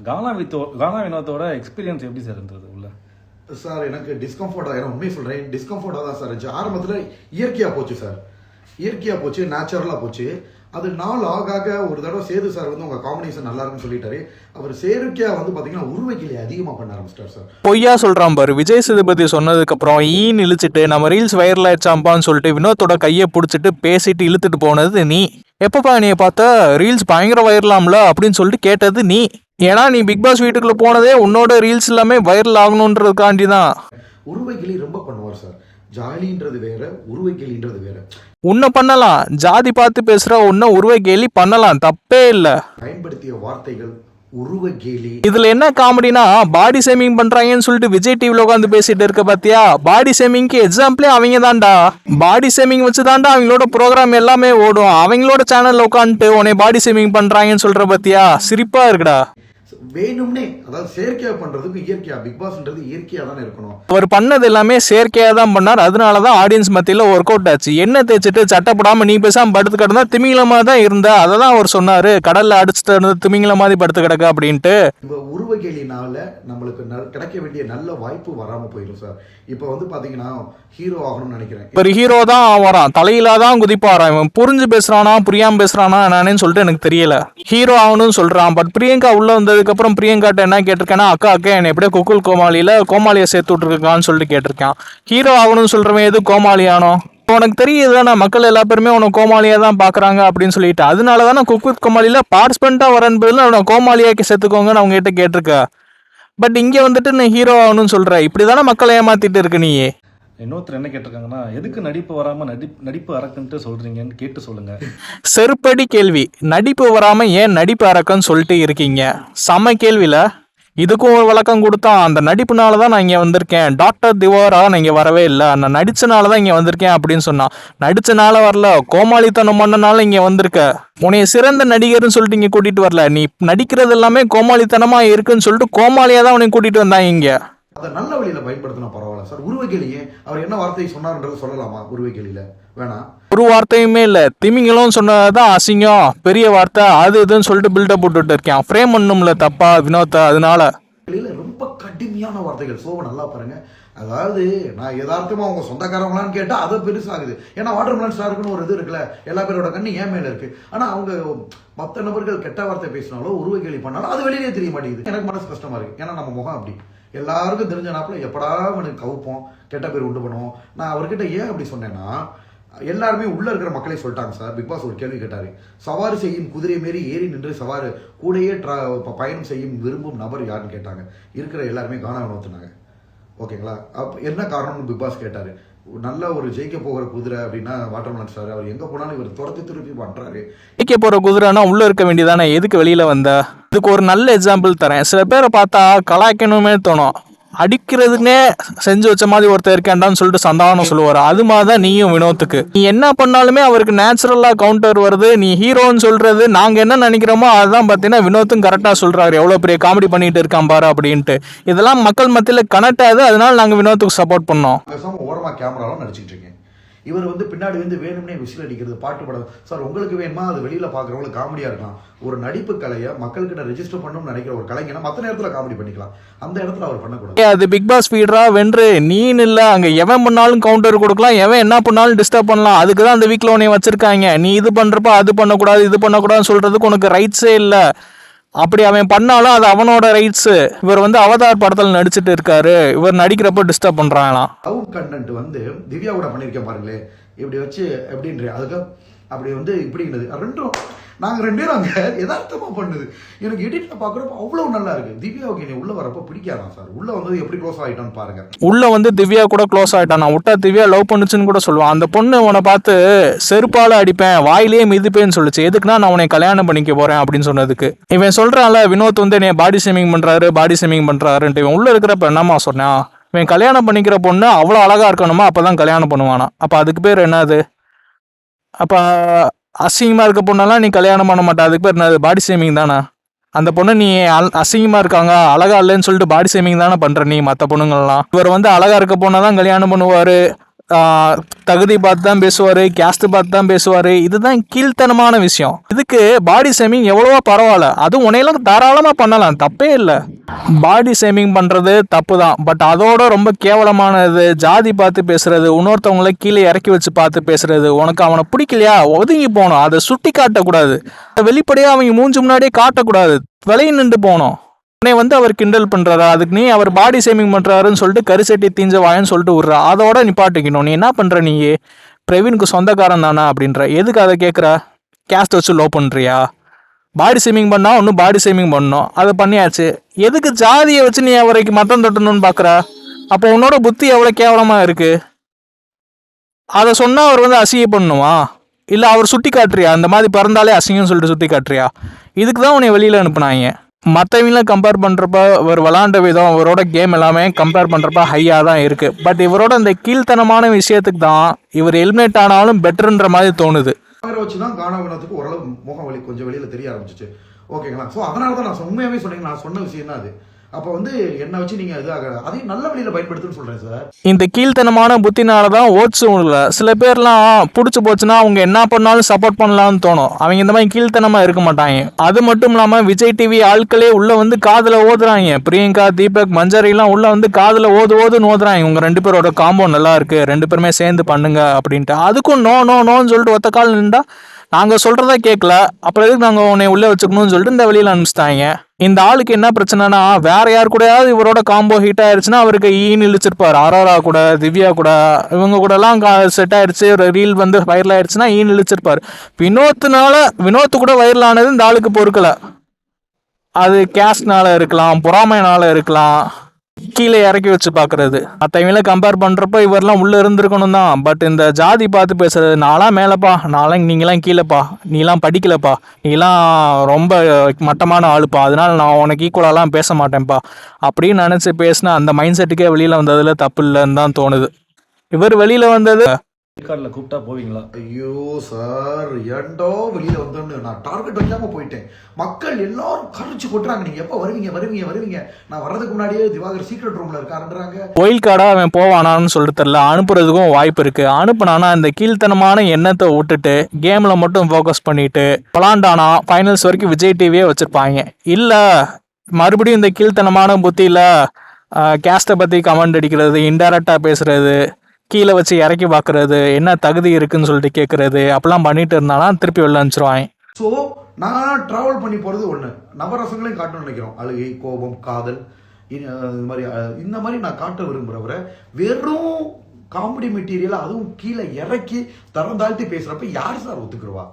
கானா வினோத்தோட experience எப்படி sir இருந்தது உள்ள? சார் எனக்கு டிஸ்கம்ஃபர்டாக, ஏன்னா உண்மையை சொல்கிறேன், டிஸ்கம்ஃபர்டாக தான் சார் இருந்துச்சு. ஆரம்பத்தில் இயற்கையாக போச்சு சார், இயற்கையாக போச்சு, நேச்சுரலாக போச்சு. அது நாள் ஆக ஒரு தடவை சேது சார் வந்து உங்கள் காம்பினேஷன் நல்லா இருக்குன்னு சொல்லிட்டாரு. அவர் செயற்கையா வந்து பார்த்தீங்கன்னா உருவக்கிளி அதிகமாக பண்ண ஆரம்பிச்சிட்டார் சார். பொய்யா சொல்கிறான் பாரு. விஜய் சேதுபதி சொன்னதுக்கப்புறம் இழுச்சிட்டு நம்ம ரீல்ஸ் வைரல் ஆயிடுச்சாம்பான்னு சொல்லிட்டு வினோத்தோட கையை பிடிச்சிட்டு பேசிட்டு இழுத்துட்டு போனது நீ. எப்பப்பா நீ பார்த்தா ரீல்ஸ் பயங்கர வைரலாம்ல அப்படின்னு சொல்லிட்டு கேட்டது நீ. ஏன்னா நீ பிக் பாஸ் வீட்டுக்குள்ள போனதே உன்னோட ரீல்ஸ் எல்லாமே வைரல் ஆகணுன்றதுக்காண்டி தான். உருவக்கிளி ரொம்ப பண்ணுவார் சார். ஜாலின்றது வேற, உருவக்கிளின்றது வேற. உன்னை பண்ணலாம், ஜாதி பார்த்து பேசுற உன்னை உருவக்கேலி பண்ணலாம், தப்பே இல்லை. பயன்படுத்திய வார்த்தைகள் உருவக்கேலி. இதுல என்ன காமெடினா, பாடி ஷேமிங் பண்றாங்கன்னு சொல்லிட்டு விஜய் டிவில உட்காந்து பேசிட்டு இருக்க பாத்தியா? பாடி ஷேமிங்க்கு எக்ஸாம்பிளே அவங்க தான்டா. பாடி ஷேமிங் வச்சு தான்டா அவங்களோட ப்ரோக்ராம் எல்லாமே ஓடும். அவங்களோட சேனல்ல உட்காந்துட்டு உன்னை பாடி ஷேமிங் பண்றாங்கன்னு சொல்ற பாத்தியா? சிரிப்பா இருக்குடா. வேணும்னே, அதாவது செயற்கையா பண்றதுக்கு இயற்கையா, பிக் பாஸ்ன்றது இயற்கையா தானே இருக்கணும். அவர் பண்ணது எல்லாமே செயற்கையா தான் பண்ணார். அதனாலதான் ஆடியன்ஸ் மத்தியில ஒர்க் அவுட் ஆச்சு. என்ன தேய்ச்சிட்டு சட்டப்படாம நீ பேசாம படுத்து கிடந்தா திமிங்கலமா தான் இருந்தா, அதை தான் அவர் சொன்னாரு. கடல்ல அடிச்சுட்டு இருந்த திமிங்கல மாதிரி படுத்து கிடக்க அப்படின்ட்டு. இந்த உருவகேலினால நம்மளுக்கு கிடைக்க வேண்டிய நல்ல வாய்ப்பு வராம போயிடும் சார். இப்போ வந்து பாத்தீங்கன்னா ஹீரோ ஆகணும்னு நினைக்கிறேன். ஒரு ஹீரோ தான் வரான், தலையிலாதான் குதிப்பாரான். இவன் புரிஞ்சு பேசுறானா புரியாம பேசுறானா என்னன்னு சொல்லிட்டு எனக்கு தெரியல. ஹீரோ ஆகணும்னு சொல்றான். பட் பிரியங்கா உள்ள வந்ததுக்கு அப்புறம் பிரியங்காட்ட என்ன கேட்டிருக்கேன்னா, அக்கா என்னை எப்படியோ குக்குல் கோமாளியில கோமாளியை சேர்த்து விட்டுருக்கான்னு சொல்லிட்டு கேட்டிருக்கான். ஹீரோ ஆகணும்னு சொல்றவன் எது கோமாளியானோ? உனக்கு தெரியுதுதானே, மக்கள் எல்லா பேருமே உனக்கு கோமாளியா தான் பாக்குறாங்க அப்படின்னு சொல்லிட்டு. அதனால தானே குக் கோமாளியில பார்ட்டிசிபென்ட்டா வரன்பதில் அவனை கோமாளியாக்கி சேர்த்துக்கோங்கன்னு அவங்க கிட்ட கேட்டிருக்க. பட் இங்க வந்துட்டு நீ ஹீரோ ஆகணும்னு சொல்ற. இப்படிதானே மக்களை ஏமாத்திட்டு இருக்கு நீ. இன்னொருத்தர் என்ன கேட்டிருக்காங்கன்னா, எதுக்கு நடிப்பு வராம நடிப்பு அரக்குன்ட்டு சொல்றீங்கன்னு கேட்டு சொல்லுங்க. செருப்படி கேள்வி. நடிப்பு வராம ஏன் நடிப்பு அரக்குன்னு சொல்லிட்டு இருக்கீங்க? செம கேள்வியில. இதுக்கும் ஒரு விளக்கம் கொடுத்தான். அந்த நடிப்புனால தான் நான் இங்கே வந்திருக்கேன். டாக்டர் திவாரா நான் இங்கே வரவே இல்லை, நான் நடிச்சனால தான் இங்கே வந்திருக்கேன் அப்படின்னு சொன்னான். நடிச்சனால வரல, கோமாளித்தனம் பண்ணனால இங்கே வந்திருக்க. உன்னைய சிறந்த நடிகர்னு சொல்லிட்டு இங்கே கூட்டிட்டு வரல. நீ நடிக்கிறது எல்லாமே கோமாளித்தனமா இருக்குன்னு சொல்லிட்டு கோமாளியா தான் உன்னை கூட்டிட்டு வந்தாங்க இங்க. அதை நல்ல வழியில பயன்படுத்தினா பரவாயில்ல சார். உருவக்கேலியே அவர் என்ன வார்த்தையை சொன்னார்ன்றது சொல்லலாமா? உருவக்கேலியில வேணாம், ஒரு வார்த்தையுமே இல்லை. திமிங்களும் சொன்னதான் அசிங்கம், பெரிய வார்த்தை, அது இதுன்னு சொல்லிட்டு பில்டப் போட்டுட்டு இருக்கேன். ஃப்ரேம் பண்ணும்ல தப்பா வினோத்த. அதனால ரொம்ப கடுமையான வார்த்தைகள். சோவை நல்லா பாருங்க. அதாவது நான் யதார்த்தமா அவங்க சொந்தக்காரங்களான்னு கேட்டா அதை பெருசாகுது. ஏன்னா வாட்டர்மெலன் ஸ்டாருக்குன்னு ஒரு இது இருக்குல்ல, எல்லா பேரோட கண்ணு ஏன் மேல இருக்கு. ஆனா அவங்க மற்ற நபர்கள் கெட்ட வார்த்தை பேசினாலோ உருவக்கேலி பண்ணாலும் அது வெளியே தெரிய மாட்டேங்குது. எனக்கு மனசு கஷ்டமா இருக்கு. ஏன்னா நம்ம முகம் அப்படி எல்லாருக்கும் தெரிஞ்ச நாப்பில் எப்படா எனக்கு கவுப்போம், கெட்ட பேர் உண்டு பண்ணுவோம். நான் அவர்கிட்ட ஏன் அப்படி சொன்னேன்னா, எல்லாருமே உள்ள இருக்கிற மக்களே சொல்லிட்டாங்க சார். பிக் பாஸ் ஒரு கேள்வி கேட்டாரு, சவாரி செய்யும் குதிரை மாரி ஏறி நின்று சவாரி கூடையே பயணம் செய்யும் விரும்பும் நபர் யாருன்னு கேட்டாங்க. இருக்கிற எல்லாருமே கானா வினோத்துனாங்க. ஓகேங்களா? என்ன காரணம்னு பிக் பாஸ் கேட்டாரு. நல்ல ஒரு ஜெயிக்க போகிற குதிரை அப்படின்னா வாட்டர்மெலன் ஸ்டார். அவர் எங்க போனாலும் இவர் துரத்தி திருப்பி பண்றாரு. ஜெயிக்க போற குதிரைனா உள்ள இருக்க வேண்டியதானே, எதுக்கு வெளியில வந்த? இதுக்கு ஒரு நல்ல எக்ஸாம்பிள் தரேன். சில பேரை பார்த்தா கலாய்க்கணுமே தோணும். அடிக்கிறதுனே செஞ்சு வச்ச மாதிரி ஒருத்தர் இருக்கேன்டான்னு சொல்லிட்டு சந்தானம் சொல்லுவார். அது மாதிரிதான் நீயும் வினோத்துக்கு. நீ என்ன பண்ணாலுமே அவருக்கு நேச்சுரலா கவுண்டர் வருது. நீ ஹீரோன்னு சொல்றது நாங்க என்ன நினைக்கிறோமோ அதுதான் பார்த்தீங்கன்னா வினோத்தும் கரெக்டா சொல்றாரு. எவ்வளவு பெரிய காமெடி பண்ணிட்டு இருக்கான் பாரு அப்படின்ட்டு. இதெல்லாம் மக்கள் மத்தியில கனெக்ட் ஆகுது. அதனால நாங்க வினோத்துக்கு சப்போர்ட் பண்ணோம். ஓரமா கேமராலாம் நடிச்சுட்டு இருக்கேன். இவர் வந்து பின்னாடி வந்து வேணும்னே விசில் அடிக்கிறது, பாட்டு படம். சார் உங்களுக்கு வேணுமா? அது வெளியில பாக்குறவங்களுக்கு காமெடியா இருக்கலாம். ஒரு நடிப்பு கலையை மக்கள்கிட்ட ரெஜிஸ்டர் பண்ணணும்னு நினைக்கிற ஒரு கலைஞனா மற்ற நேரத்துல காமெடி பண்ணிக்கலாம். அந்த இடத்துல அவர் பண்ணக்கூடாது. அது பிக் பாஸ் ஃபீடரா வென்று நீன்னு இல்ல. அங்க எவன் பண்ணாலும் கவுண்டர் கொடுக்கலாம், எவன் என்ன பண்ணாலும் டிஸ்டர்ப் பண்ணலாம். அதுக்குதான் அந்த வீக்ல உன்னை வச்சிருக்காங்க. நீ இது பண்றப்ப அது பண்ணக்கூடாது இது பண்ணக்கூடாதுன்னு சொல்றதுக்கு உனக்கு ரைட்ஸே இல்லை. அப்படி அவன் பண்ணாலும் அது அவனோட ரைட்ஸ். இவர் வந்து அவதார் படத்தில் நடிச்சுட்டு இருக்காரு, இவர் நடிக்கிறப்ப டிஸ்டர்ப் பண்றாங்களாம். அவுட் கண்டென்ட் வந்து திவ்யா கூட பண்ணியிருக்கேன் பாருங்களே, இப்படி வச்சு எப்படின்ற அதுக்கு அப்படி வந்து இப்படிங்கிறது ரெண்டும் நாங்கள் ரெண்டு பேரும் அங்கே யதார்த்தமாக பண்ணுது. எனக்கு எடிட்ல பார்க்குறப்ப அவ்வளோ நல்லா இருக்கு. திவ்யாவுக்கு நீ உள்ள வரப்போ பிடிக்காதான் சார். உள்ள வந்து எப்படி க்ளோஸ் ஆகிட்டான்னு பாருங்க. உள்ள வந்து திவ்யா கூட க்ளோஸ் ஆகிட்டான். நான் விட்டா திவ்யா லவ் பண்ணுச்சுன்னு கூட சொல்லுவான். அந்த பொண்ணு உன்னை பார்த்து செருப்பால அடிப்பேன் வாயிலேயே மிதிப்பேன்னு சொல்லிச்சு. எதுக்குன்னா நான் உன்னை கல்யாணம் பண்ணிக்க போறேன் அப்படின்னு சொன்னதுக்கு. இவன் சொல்றான்ல வினோத் வந்து என்னை பாடி ஷேமிங் பண்றாருன்ட்டு. இவன் உள்ள இருக்கிறப்ப என்னமா சொன்னான்? இவன் கல்யாணம் பண்ணிக்கிற பொண்ணு அவ்வளோ அழகா இருக்கணுமா, அப்பதான் கல்யாணம் பண்ணுவானா? அப்ப அதுக்கு பேர் என்னது? அப்ப அசிங்கமா இருக்க பொண்ணெல்லாம் நீ கல்யாணம் பண்ண மாட்டா, அதுக்கு பேர் என்னது? பாடி ஷேமிங் தானே. அந்த பொண்ணு நீ அசிங்கமா இருக்காங்க அழகா இல்லைன்னு சொல்லிட்டு பாடி ஷேமிங் தானே பண்ற நீ மற்ற பொண்ணுங்கள்லாம். இவர் வந்து அழகா இருக்க பொண்ணை தான் கல்யாணம் பண்ணுவாரு, தகுதி பார்த்து தான் பேசுவார், கேஸ்ட் பார்த்து தான் பேசுவார். இதுதான் கீழ்த்தனமான விஷயம். இதுக்கு பாடி ஷேமிங் எவ்வளவோ பரவாயில்ல, அதுவும் உன்னையெல்லாம் தாராளமாக பண்ணலாம், தப்பே இல்லை. பாடி ஷேமிங் பண்ணுறது தப்பு தான், பட் அதோட ரொம்ப கேவலமானது ஜாதி பார்த்து பேசுறது, இன்னொருத்தவங்கள கீழே இறக்கி வச்சு பார்த்து பேசுறது. உனக்கு அவனை பிடிக்கலையா, ஒதுங்கி போகணும், அதை சுட்டி காட்டக்கூடாது, வெளிப்படையாக அவங்க மூஞ்சி முன்னாடியே காட்டக்கூடாது, விலையை நின்று போகணும். உன்னை அவர் கிண்டல் பண்ணுறாரா, அதுக்கு நீ அவர் பாடி ஷேமிங் பண்ணுறாருன்னு சொல்லிட்டு கரிசட்டி தீஞ்ச வாயன்னு சொல்லிட்டு விட்றா, அதோட நிப்பாட்டிக்கணும். நீ என்ன பண்ணுற, நீ பிரவீனுக்கு சொந்தக்காரன் தானா அப்படின்ற, எதுக்கு அதை கேட்குற? கேஸ்ட் வச்சு லோ பண்ணுறியா? பாடி ஷேமிங் பண்ணால் ஒன்றும் பாடி ஷேமிங் பண்ணணும், அதை பண்ணியாச்சு. எதுக்கு ஜாதியை வச்சு நீ அவரைக்கு மத்தம் தட்டணும்னு பார்க்குற? அப்போ உன்னோட புத்தி எவ்வளோ கேவலமாக இருக்குது. அதை சொன்னால் அவர் அசிங்க பண்ணுமா, இல்லை அவர் சுட்டி காட்டுறியா? அந்த மாதிரி பிறந்தாலே அசிங்கம்னு சொல்லிட்டு சுட்டி காட்டுறியா? இதுக்கு தான் உன்னை வெளியில் அனுப்புனாங்க. மற்றவங்களாம் கம்பேர் பண்ணுறப்ப இவர் விளாண்ட விதம், இவரோட கேம் எல்லாமே கம்பேர் பண்ணுறப்ப ஹையாக தான் இருக்குது. பட் இவரோட அந்த கீழ்த்தனமான விஷயத்துக்கு தான் இவர் எலிமினேட் ஆனாலும் பெட்டர்ன்ற மாதிரி தோணுது. வச்சு தான் காணவனத்துக்கு ஓரளவு முகம் வலி கொஞ்சம் வெளியில் தெரிய ஆரம்பிச்சிச்சு. ஓகேங்களா? ஸோ அதனால தான் நான் உண்மையாகவே சொன்னீங்க, நான் சொன்ன விஷயம் தான் அது. அப்போ என்ன வச்சு நீங்கள் இதாக அதையும் நல்ல வழியில் பயன்படுத்துன்னு சொல்கிறேன் சார். இந்த கீழ்த்தனமான புத்தினால தான் ஓட்ஸும் இல்லை. சில பேர்லாம் பிடிச்சி போச்சுன்னா அவங்க என்ன பண்ணாலும் சப்போர்ட் பண்ணலாம்னு தோணும். அவங்க இந்த மாதிரி கீழ்த்தனமாக இருக்க மாட்டாங்க. அது மட்டும் இல்லாமல் விஜய் டிவி ஆட்களே உள்ளே காதில் ஓதுறாங்க. பிரியங்கா, தீபக், மஞ்சரிலாம் உள்ளே காதில் ஓதுன்னு ஓதுறாங்க. உங்கள் 2 பேரோட காம்போ நல்லா இருக்குது, 2 பேருமே சேர்ந்து பண்ணுங்க அப்படின்ட்டு. அதுக்கும் நோன்னு சொல்லிட்டு ஒத்த கால் நின்றா நாங்கள் சொல்கிறதா கேட்கல, அப்புறம் எதுக்கு நாங்கள் உன்னை உள்ளே வச்சுக்கணும்னு சொல்லிட்டு இந்த வெளியில் அனுப்பிச்சிட்டாங்க. இந்த ஆளுக்கு என்ன பிரச்சனைனா, வேற யார் கூடயாவது இவரோட காம்போ ஹிட் ஆயிடுச்சுன்னா அவருக்கு ஈன்னு இழிச்சிருப்பார். அரோரா கூட, திவ்யா கூட, இவங்க கூடலாம் செட் ஆயிடுச்சு, ரீல் வைரல் ஆயிடுச்சுன்னா ஈன்னு இழிச்சிருப்பார். வினோத்து கூட வைரல் ஆனது இந்த ஆளுக்கு பொறுக்கலை. அது கேஸ்ட்னால இருக்கலாம், பொறாமைனால இருக்கலாம், கீழே இறக்கி வச்சு பார்க்கறது. மற்றவங்கள கம்பேர் பண்ணுறப்ப இவரெல்லாம் உள்ளே இருந்திருக்கணும் தான். பட் இந்த ஜாதி பார்த்து பேசுறது, நான்லாம் மேலேப்பா, நான்லாம் நீங்களாம் கீழேப்பா, நீலாம் படிக்கலப்பா, நீலாம் ரொம்ப மட்டமான ஆளுப்பா, அதனால நான் உனக்கு ஈக்குவலாலாம் பேச மாட்டேன்ப்பா அப்படின்னு நினச்சி பேசினா அந்த மைண்ட் செட்டுக்கே வெளியில் வந்ததில் தப்பு இல்லைன்னு தான் தோணுது. இவர் வெளியில் வந்தது கார்டில் கூப்பிட்டா போவீங்களா? ஐயோ சார், ஏண்டோ வெளியில வந்தோன்னு நான் டார்கெட் வைக்காம போயிட்டேன். மக்கள் எல்லாரும் கரிச்சு கொட்டுறாங்க, நீங்க எப்போ வருவீங்க. நான் வர்றதுக்கு முன்னாடியே திவாகர் சீக்ரெட் ரூம்ல இருக்காருன்றாங்க. ஒயில் கார்டா அவன் போவானான்னு சொல்லிட்டு தெரியல. அனுப்புறதுக்கும் வாய்ப்பு இருக்கு. அனுப்புனானா இந்த கீழ்த்தனமான எண்ணத்தை விட்டுட்டு கேம்ல மட்டும் ஃபோக்கஸ் பண்ணிட்டு விளாண்டானா ஃபைனல்ஸ் வரைக்கும் விஜய் டிவியே வச்சிருப்பாங்க. இல்ல மறுபடியும் இந்த கீழ்த்தனமான புத்தியில கேஸ்ட்டை பத்தி கமெண்ட் அடிக்கிறது, இன்டைரக்டா பேசுறது, கீழே வச்சு இறக்கி பார்க்கறது, என்ன தகுதி இருக்குன்னு சொல்லிட்டு கேட்கறது, அப்பெல்லாம் பண்ணிட்டு இருந்தானா திருப்பி வெளில அனுப்பிச்சிருவாங்க. ஸோ நான் ட்ராவல் பண்ணி போகிறது ஒன்று, நவரசங்களையும் காட்டணும்னு நினைக்கிறோம். அழுகை, கோபம், காதல், இந்த மாதிரி நான் காட்ட விரும்புகிறவரை வெறும் காமெடி மெட்டீரியல் அதுவும் கீழே இறக்கி தரம் தாழ்த்தி பேசுகிறப்ப யார் சார் ஒத்துக்குருவா?